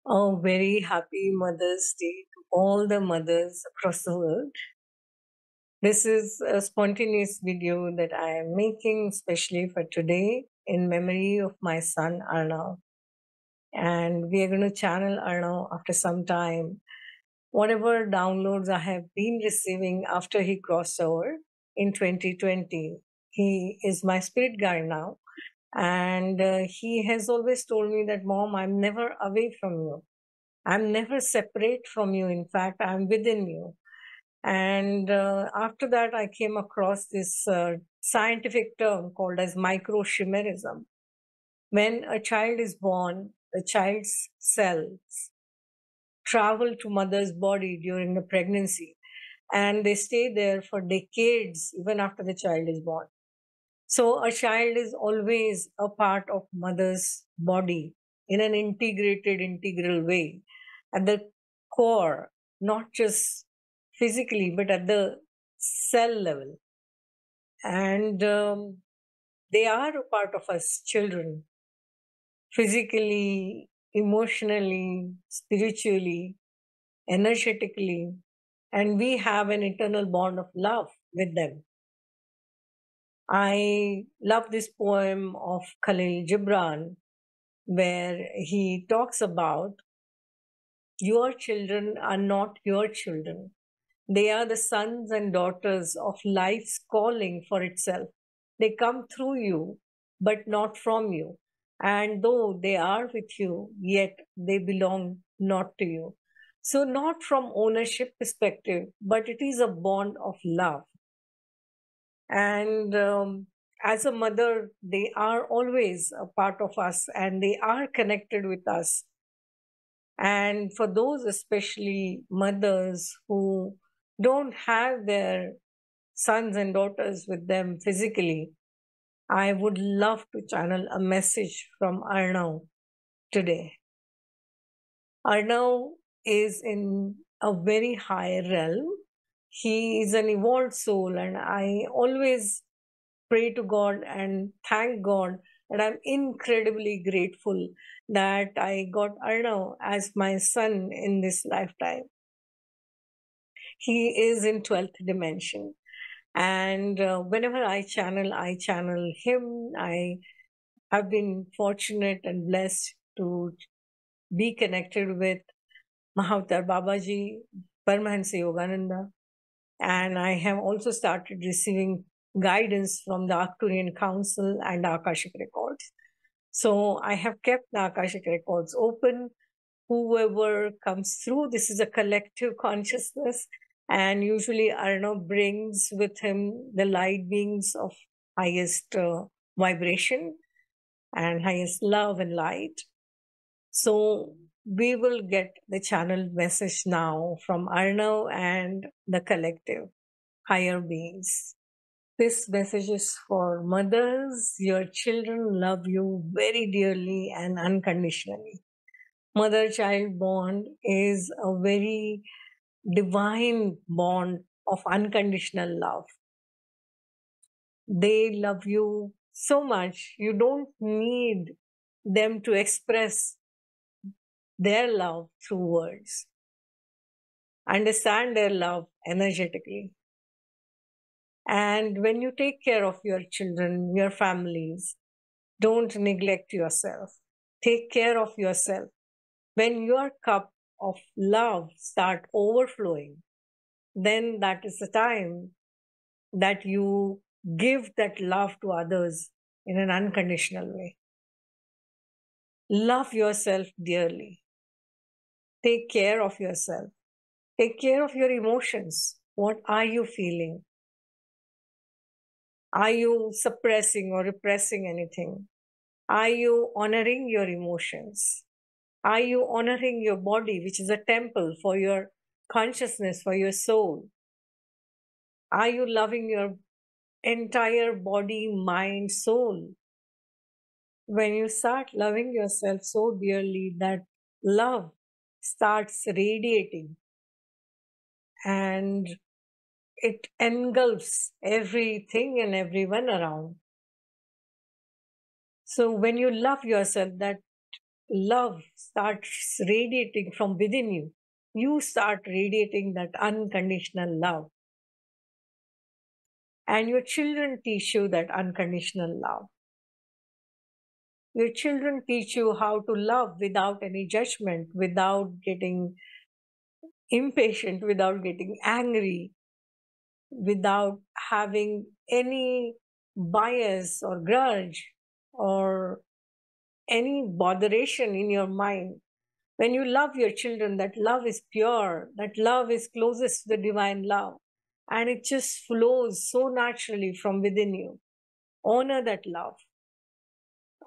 A very happy Mother's Day to all the mothers across the world. This is a spontaneous video that I am making especially for today in memory of my son Arnav. And we are going to channel Arnav after some time. Whatever downloads I have been receiving after he crossed over in 2020, he is my spirit guide now. And he has always told me that, Mom, I'm never away from you. I'm never separate from you. In fact, I'm within you. And after that, I came across this scientific term called as microchimerism. When a child is born, the child's cells travel to mother's body during the pregnancy and they stay there for decades even after the child is born. So a child is always a part of mother's body in an integral way at the core, not just physically, but at the cell level. And they are a part of us children, physically, emotionally, spiritually, energetically, and we have an eternal bond of love with them. I love this poem of Khalil Gibran where he talks about your children are not your children. They are the sons and daughters of life's calling for itself. They come through you, but not from you. And though they are with you, yet they belong not to you. So, not from ownership perspective, but it is a bond of love. And as a mother, they are always a part of us and they are connected with us. And for those, especially mothers who don't have their sons and daughters with them physically, I would love to channel a message from Arnav today. Arnav is in a very high realm. He is an evolved soul, and I always pray to God and thank God that I'm incredibly grateful that I got Arnav as my son in this lifetime. He is in 12th dimension. And whenever I channel him. I have been fortunate and blessed to be connected with Mahavatar Babaji, Paramahansa Yogananda, and I have also started receiving guidance from the Arcturian Council and Akashic Records. So I have kept the Akashic Records open. Whoever comes through, this is a collective consciousness, and usually Arnav brings with him the light beings of highest vibration and highest love and light. So we will get the channeled message now from Arnav and the collective higher beings. This message is for mothers. Your children love you very dearly and unconditionally. Mother child bond is a very divine bond of unconditional love. They love you so much, you don't need them to express their love through words. Understand their love energetically. And when you take care of your children, your families, don't neglect yourself. Take care of yourself. When your cup of love start overflowing, then that is the time that you give that love to others in an unconditional way. Love yourself dearly. Take care of yourself. Take care of your emotions. What are you feeling? Are you suppressing or repressing anything? Are you honoring your emotions? Are you honoring your body, which is a temple for your consciousness, for your soul? Are you loving your entire body, mind, soul? When you start loving yourself so dearly, that love starts radiating and it engulfs everything and everyone around. So when you love yourself, that love starts radiating from within you. You start radiating that unconditional love. And your children teach you that unconditional love. Your children teach you how to love without any judgment, without getting impatient, without getting angry, without having any bias or grudge or any botheration in your mind. When you love your children, that love is pure, that love is closest to the divine love, and it just flows so naturally from within you. Honor that love.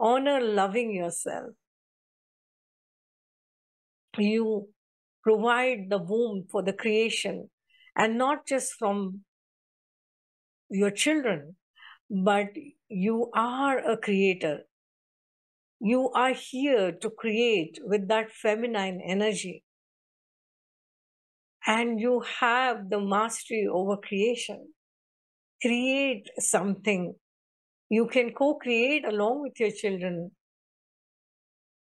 Honor loving yourself. You provide the womb for the creation, and not just from your children, but you are a creator. You are here to create with that feminine energy, and you have the mastery over creation. Create something. You can co-create along with your children,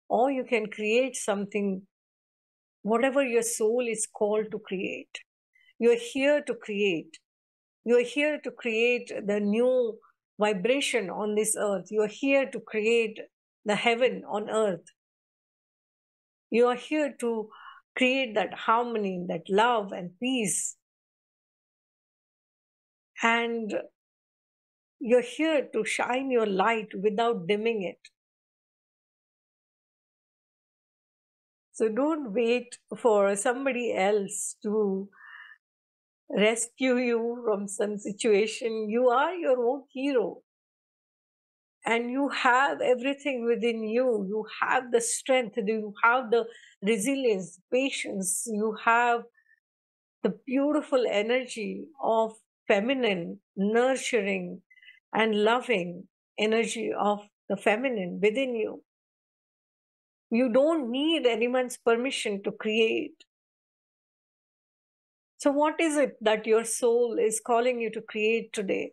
or you can create something, whatever your soul is called to create. You're here to create. You're here to create the new vibration on this earth. You're here to create the heaven on earth. You are here to create that harmony, that love and peace. And you're here to shine your light without dimming it. So don't wait for somebody else to rescue you from some situation. You are your own hero. And you have everything within you. You have the strength, you have the resilience, patience, you have the beautiful energy of feminine, nurturing, and loving energy of the feminine within you. You don't need anyone's permission to create. So, what is it that your soul is calling you to create today?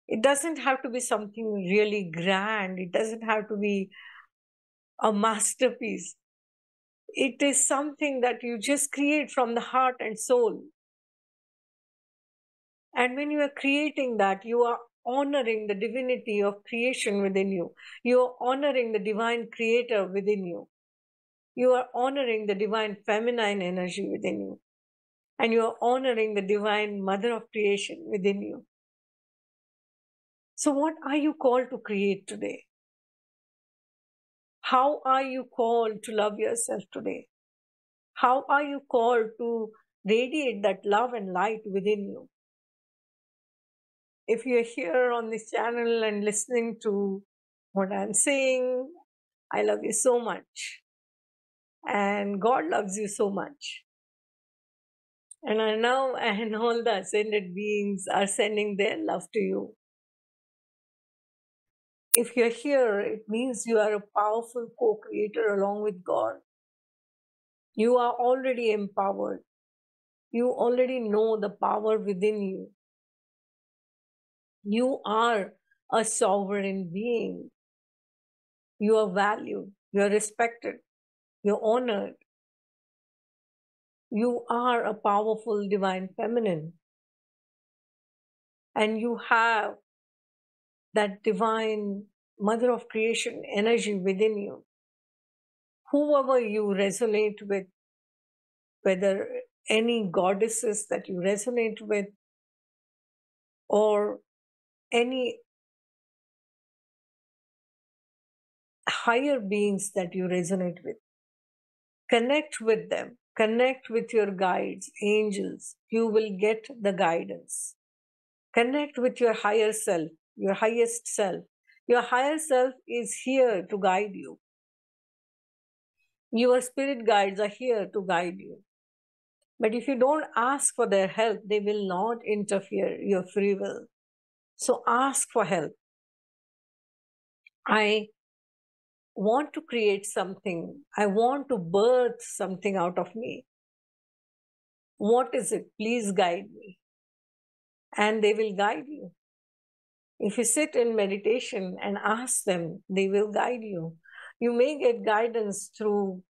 It doesn't have to be something really grand, it doesn't have to be a masterpiece. It is something that you just create from the heart and soul. And when you are creating that, you are honoring the divinity of creation within you. You are honoring the divine creator within you. You are honoring the divine feminine energy within you. And you are honoring the divine mother of creation within you. So, what are you called to create today? How are you called to love yourself today? How are you called to radiate that love and light within you? If you're here on this channel and listening to what I'm saying, I love you so much. And God loves you so much. And I know, and all the ascended beings are sending their love to you. If you're here, it means you are a powerful co-creator along with God. You are already empowered. You already know the power within you. You are a sovereign being. You are valued. You are respected. You're honored. You are a powerful divine feminine. And you have that divine mother of creation energy within you. Whoever you resonate with, whether any goddesses that you resonate with, or any higher beings that you resonate with, connect with them. Connect with your guides, angels. You will get the guidance. Connect with your higher self, your highest self. Your higher self is here to guide you. Your spirit guides are here to guide you. But if you don't ask for their help, they will not interfere your free will. So ask for help. I want to create something. I want to birth something out of me. What is it? Please guide me. And they will guide you. If you sit in meditation and ask them, they will guide you. You may get guidance through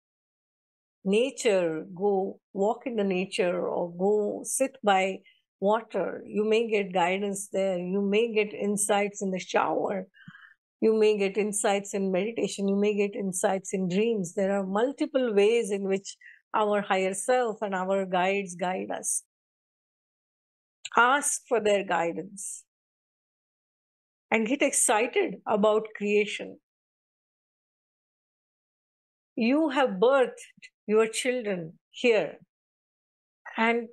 nature, go walk in the nature or go sit by water. You may get guidance there. You may get insights in the shower. You may get insights in meditation. You may get insights in dreams. There are multiple ways in which our higher self and our guides guide us. Ask for their guidance and get excited about creation. You have birthed your children here, and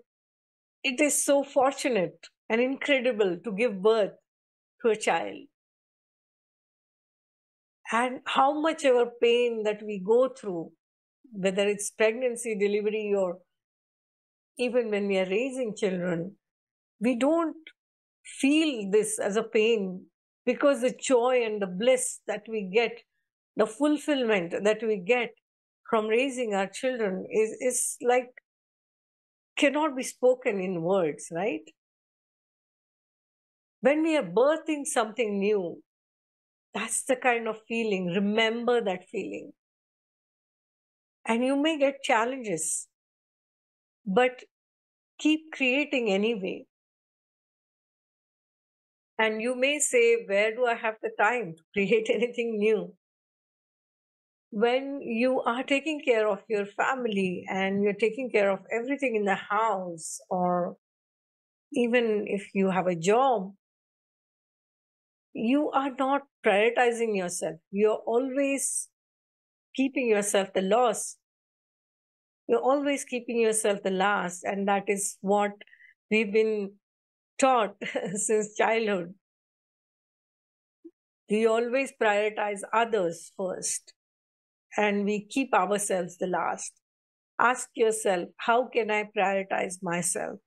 it is so fortunate and incredible to give birth to a child. And how much ever pain that we go through, whether it's pregnancy, delivery, or even when we are raising children, we don't feel this as a pain, because the joy and the bliss that we get, the fulfillment that we get from raising our children is like cannot be spoken in words, right? When we are birthing something new, that's the kind of feeling. Remember that feeling. And you may get challenges, but keep creating anyway. And you may say, where do I have the time to create anything new? When you are taking care of your family and you're taking care of everything in the house, or even if you have a job, you are not prioritizing yourself. You're always keeping yourself the last. You're always keeping yourself the last. And that is what we've been taught since childhood. We always prioritize others first, and we keep ourselves the last. Ask yourself, how can I prioritize myself?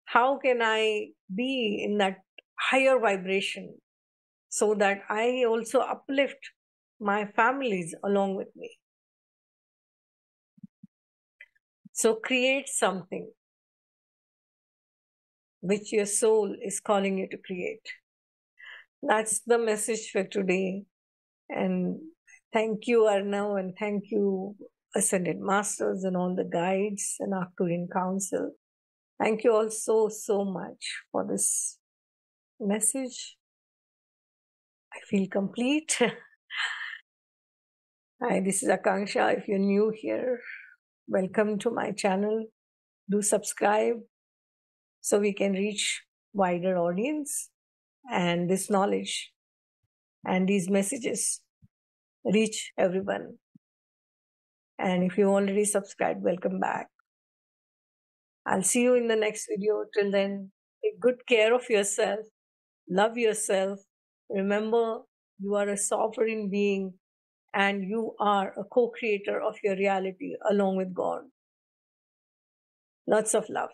How can I be in that higher vibration so that I also uplift my families along with me? So create something which your soul is calling you to create. That's the message for today. And thank you, Arnav, and thank you, Ascended Masters and all the guides and Arcturian Council. Thank you all so, so much for this message. I feel complete. Hi, this is Akanksha. If you're new here, welcome to my channel. Do subscribe so we can reach wider audience, and this knowledge and these messages reach everyone. And if you already subscribed, welcome back. I'll see you in the next video. Till then, take good care of yourself, love yourself. Remember, you are a sovereign being and you are a co-creator of your reality along with God. Lots of love.